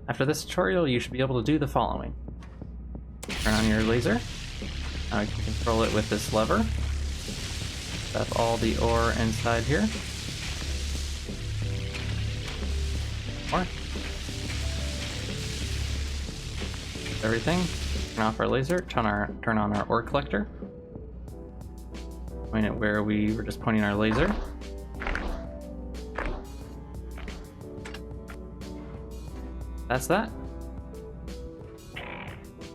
After this tutorial, you should be able to do the following. Turn on your laser. Now you can control it with this lever. Stuff all the ore inside here. More. Everything. Turn off our laser. Turn on our ore collector. Point it where we were just pointing our laser. That's that.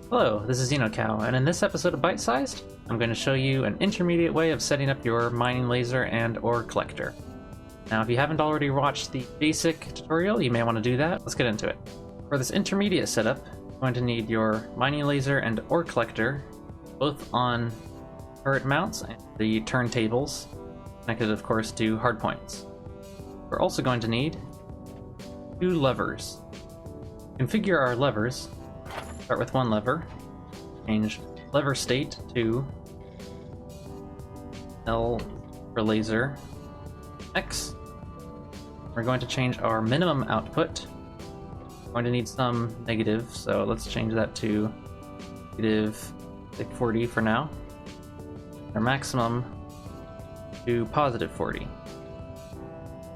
Hello, this is XenoCow, and in this episode of ByteSized, I'm going to show you an intermediate way of setting up your mining laser and ore collector. Now, if you haven't already watched the basic tutorial, you may want to do that. Let's get into it. For this intermediate setup, you're going to need your mining laser and ore collector, both on turret mounts and the turntables, connected of course to hardpoints. We're also going to need 2 levers. Configure our levers. Start with one lever. Change lever state to L for laser X. We're going to change our minimum output. We're going to need some negative, so let's change that to negative 40 for now. Our maximum to positive 40.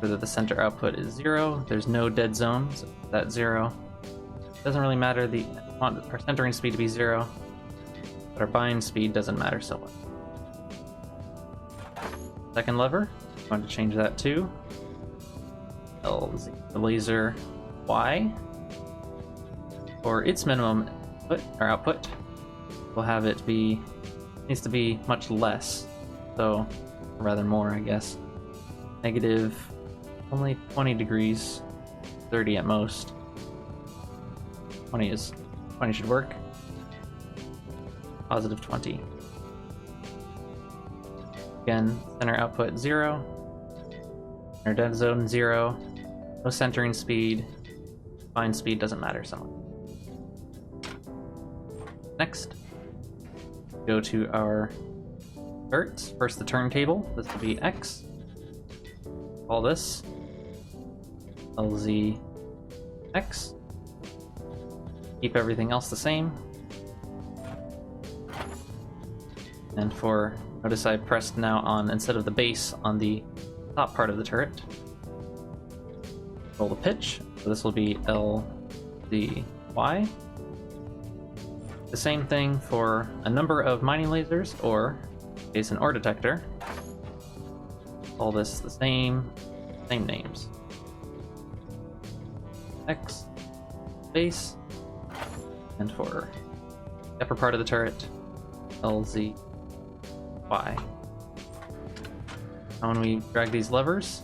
So that the center output is 0. There's no dead zone, so that's 0. Doesn't really matter, I want our centering speed to be 0, but our bind speed doesn't matter so much. Second lever, I'm going to change that to LZ, the laser Y. For its minimum output, we'll have it be, needs to be much less, so rather more, I guess. Negative, only 20 degrees, 30 at most. 20 should work. Positive 20. Again, center output 0. Center dead zone 0. No centering speed. Bind speed doesn't matter so much. Next, go to our turrets. First the turntable. This will be X. Call this LZ X. Keep everything else the same. And notice I pressed now on, instead of the base, on the top part of the turret. Roll the pitch, so this will be LZY. The same thing for a number of mining lasers, or in case an ore detector. All this the same names. X, base, and for the upper part of the turret, LZY. Now when we drag these levers,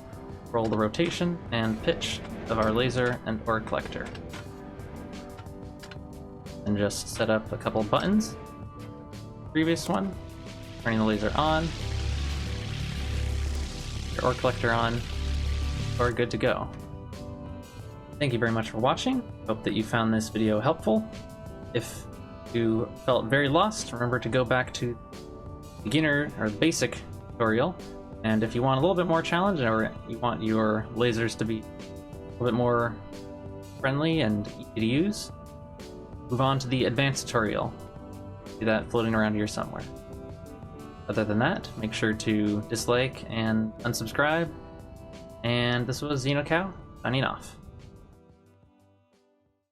roll the rotation and pitch of our laser and ore collector. And just set up a couple buttons. Previous one, turning the laser on, your ore collector on, we're good to go. Thank you very much for watching. Hope that you found this video helpful. If you felt very lost, remember to go back to beginner or the basic tutorial. And if you want a little bit more challenge, or you want your lasers to be a little bit more friendly and easy to use, move on to the advanced tutorial. See that floating around here somewhere. Other than that, make sure to dislike and unsubscribe. And this was XenoCow, signing off.